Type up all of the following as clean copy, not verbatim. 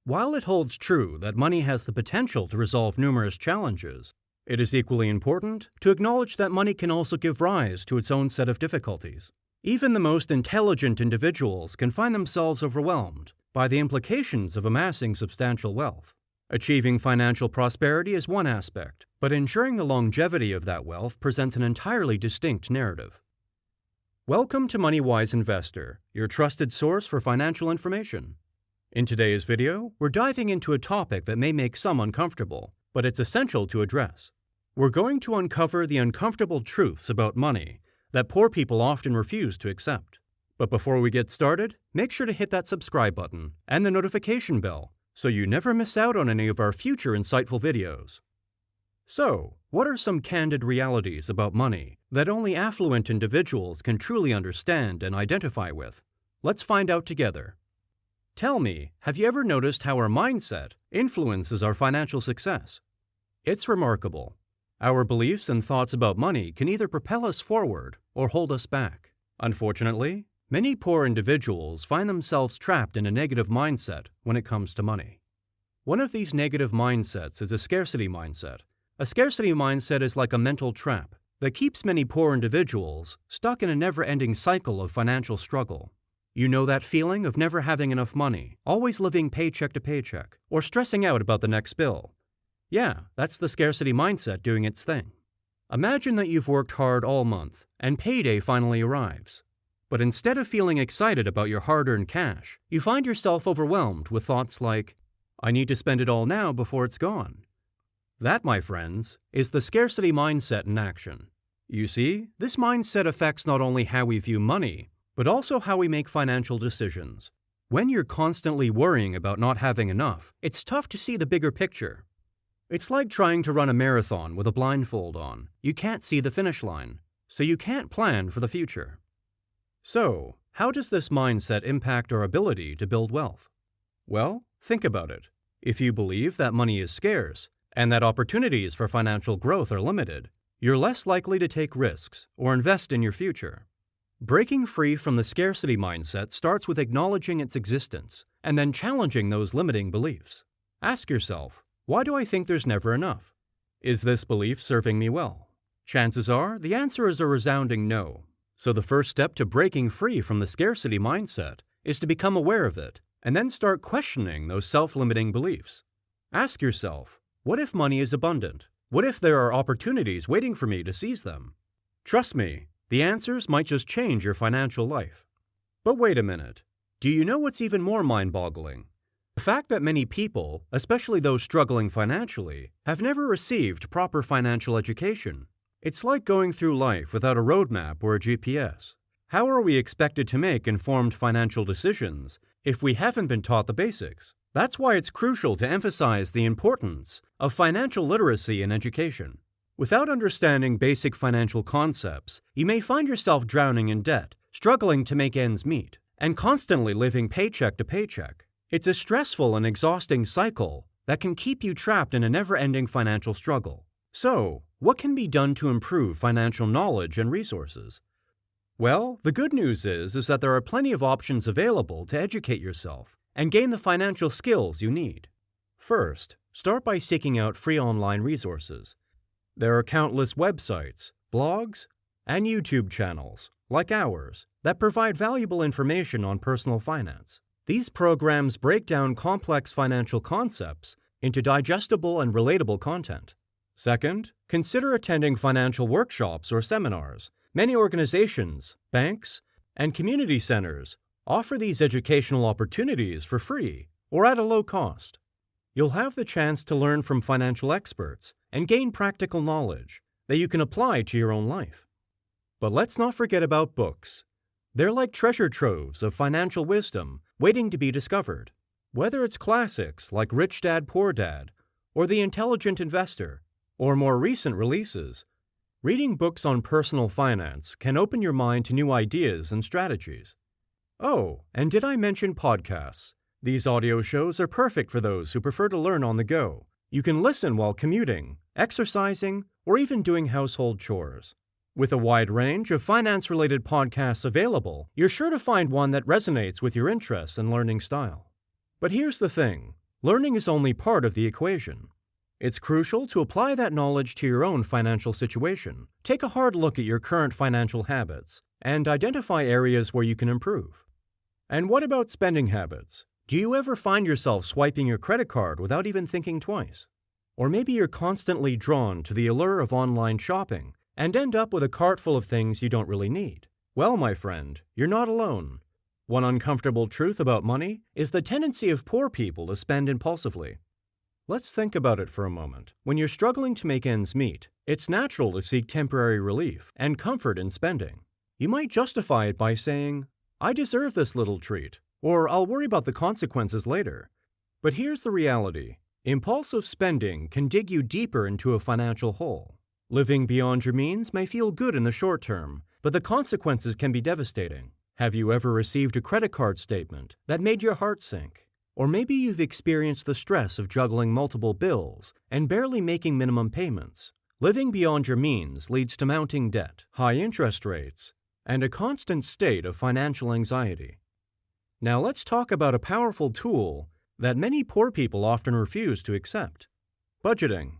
While it holds true that money has the potential to resolve numerous challenges, it is equally important to acknowledge that money can also give rise to its own set of difficulties. Even the most intelligent individuals can find themselves overwhelmed by the implications of amassing substantial wealth. Achieving financial prosperity is one aspect, but ensuring the longevity of that wealth presents an entirely distinct narrative. Welcome to MoneyWise Investor, your trusted source for financial information. In today's video, we're diving into a topic that may make some uncomfortable, but it's essential to address. We're going to uncover the uncomfortable truths about money that poor people often refuse to accept. But before we get started, make sure to hit that subscribe button and the notification bell so you never miss out on any of our future insightful videos. So, what are some candid realities about money that only affluent individuals can truly understand and identify with? Let's find out together. Tell me, have you ever noticed how our mindset influences our financial success? It's remarkable. Our beliefs and thoughts about money can either propel us forward or hold us back. Unfortunately, many poor individuals find themselves trapped in a negative mindset when it comes to money. One of these negative mindsets is a scarcity mindset. A scarcity mindset is like a mental trap that keeps many poor individuals stuck in a never-ending cycle of financial struggle. You know that feeling of never having enough money, always living paycheck to paycheck, or stressing out about the next bill. Yeah, that's the scarcity mindset doing its thing. Imagine that you've worked hard all month and payday finally arrives. But instead of feeling excited about your hard-earned cash, you find yourself overwhelmed with thoughts like, I need to spend it all now before it's gone. That, my friends, is the scarcity mindset in action. You see, this mindset affects not only how we view money, but also how we make financial decisions. When you're constantly worrying about not having enough, it's tough to see the bigger picture. It's like trying to run a marathon with a blindfold on. You can't see the finish line, so you can't plan for the future. So, how does this mindset impact our ability to build wealth? Well, think about it. If you believe that money is scarce and that opportunities for financial growth are limited, you're less likely to take risks or invest in your future. Breaking free from the scarcity mindset starts with acknowledging its existence and then challenging those limiting beliefs. Ask yourself, why do I think there's never enough? Is this belief serving me well? Chances are the answer is a resounding no. So the first step to breaking free from the scarcity mindset is to become aware of it and then start questioning those self-limiting beliefs. Ask yourself, what if money is abundant? What if there are opportunities waiting for me to seize them? Trust me, the answers might just change your financial life. But wait a minute. Do you know what's even more mind-boggling? The fact that many people, especially those struggling financially, have never received proper financial education. It's like going through life without a roadmap or a GPS. How are we expected to make informed financial decisions if we haven't been taught the basics? That's why it's crucial to emphasize the importance of financial literacy in education. Without understanding basic financial concepts, you may find yourself drowning in debt, struggling to make ends meet, and constantly living paycheck to paycheck. It's a stressful and exhausting cycle that can keep you trapped in a never-ending financial struggle. So, what can be done to improve financial knowledge and resources? Well, the good news is that there are plenty of options available to educate yourself and gain the financial skills you need. First, start by seeking out free online resources. There are countless websites, blogs, and YouTube channels, like ours, that provide valuable information on personal finance. These programs break down complex financial concepts into digestible and relatable content. Second, consider attending financial workshops or seminars. Many organizations, banks, and community centers offer these educational opportunities for free or at a low cost. You'll have the chance to learn from financial experts and gain practical knowledge that you can apply to your own life. But let's not forget about books. They're like treasure troves of financial wisdom waiting to be discovered. Whether it's classics like Rich Dad, Poor Dad, or The Intelligent Investor, or more recent releases, reading books on personal finance can open your mind to new ideas and strategies. Oh, and did I mention podcasts? These audio shows are perfect for those who prefer to learn on the go. You can listen while commuting, exercising, or even doing household chores. With a wide range of finance-related podcasts available, you're sure to find one that resonates with your interests and learning style. But here's the thing. Learning is only part of the equation. It's crucial to apply that knowledge to your own financial situation. Take a hard look at your current financial habits and identify areas where you can improve. And what about spending habits? Do you ever find yourself swiping your credit card without even thinking twice? Or maybe you're constantly drawn to the allure of online shopping and end up with a cart full of things you don't really need. Well, my friend, you're not alone. One uncomfortable truth about money is the tendency of poor people to spend impulsively. Let's think about it for a moment. When you're struggling to make ends meet, it's natural to seek temporary relief and comfort in spending. You might justify it by saying, "I deserve this little treat," or "I'll worry about the consequences later." But here's the reality. Impulsive spending can dig you deeper into a financial hole. Living beyond your means may feel good in the short term, but the consequences can be devastating. Have you ever received a credit card statement that made your heart sink? Or maybe you've experienced the stress of juggling multiple bills and barely making minimum payments. Living beyond your means leads to mounting debt, high interest rates, and a constant state of financial anxiety. Now let's talk about a powerful tool that many poor people often refuse to accept: budgeting.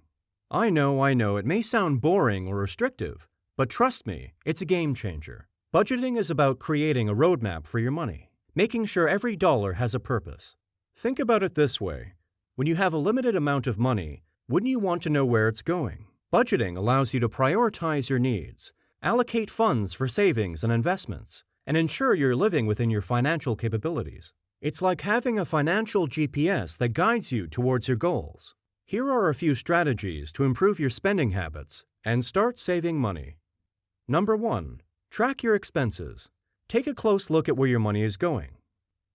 I know, it may sound boring or restrictive, but trust me, it's a game changer. Budgeting is about creating a roadmap for your money, making sure every dollar has a purpose. Think about it this way. When you have a limited amount of money, wouldn't you want to know where it's going? Budgeting allows you to prioritize your needs, allocate funds for savings and investments, and ensure you're living within your financial capabilities. It's like having a financial GPS that guides you towards your goals. Here are a few strategies to improve your spending habits and start saving money. Number 1. Track your expenses. Take a close look at where your money is going.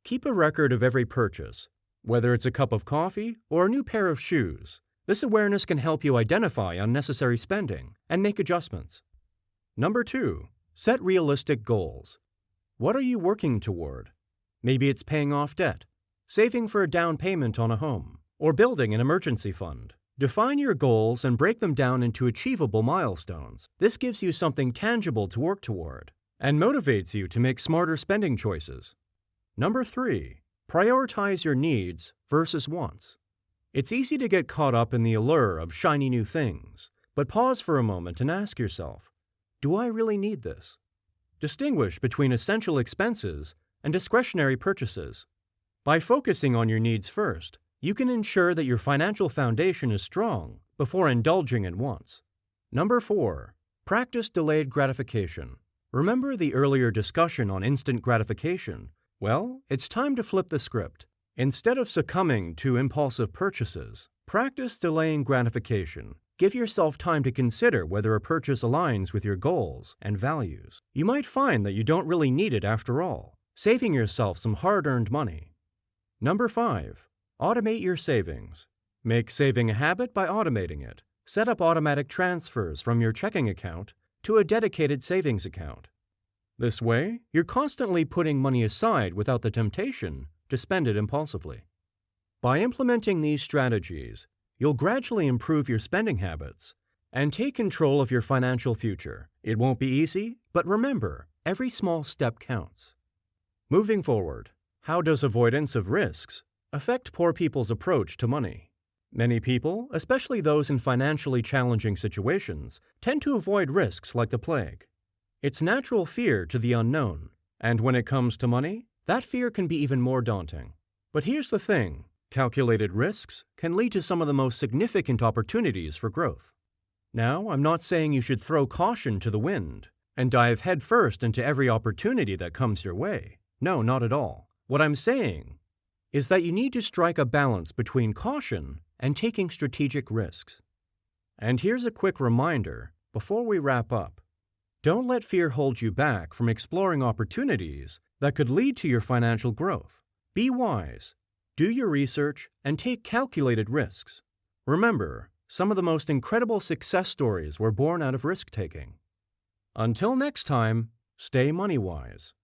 Keep a record of every purchase, whether it's a cup of coffee or a new pair of shoes. This awareness can help you identify unnecessary spending and make adjustments. Number 2. Set realistic goals. What are you working toward? Maybe it's paying off debt, saving for a down payment on a home, or building an emergency fund. Define your goals and break them down into achievable milestones. This gives you something tangible to work toward and motivates you to make smarter spending choices. Number 3. Prioritize your needs versus wants. It's easy to get caught up in the allure of shiny new things, but pause for a moment and ask yourself, do I really need this? Distinguish between essential expenses and discretionary purchases. By focusing on your needs first, you can ensure that your financial foundation is strong before indulging in wants. Number 4. Practice delayed gratification. Remember the earlier discussion on instant gratification? Well, it's time to flip the script. Instead of succumbing to impulsive purchases, practice delaying gratification. Give yourself time to consider whether a purchase aligns with your goals and values. You might find that you don't really need it after all, saving yourself some hard-earned money. Number 5. Automate your savings. Make saving a habit by automating it. Set up automatic transfers from your checking account to a dedicated savings account. This way, you're constantly putting money aside without the temptation to spend it impulsively. By implementing these strategies, you'll gradually improve your spending habits and take control of your financial future. It won't be easy, but remember, every small step counts. Moving forward, how does avoidance of risks affect poor people's approach to money? Many people, especially those in financially challenging situations, tend to avoid risks like the plague. It's natural fear to the unknown, and when it comes to money, that fear can be even more daunting. But here's the thing, calculated risks can lead to some of the most significant opportunities for growth. Now, I'm not saying you should throw caution to the wind and dive headfirst into every opportunity that comes your way. No, not at all. What I'm saying is that you need to strike a balance between caution and taking strategic risks. And here's a quick reminder before we wrap up. Don't let fear hold you back from exploring opportunities that could lead to your financial growth. Be wise, do your research, and take calculated risks. Remember, some of the most incredible success stories were born out of risk-taking. Until next time, stay money-wise.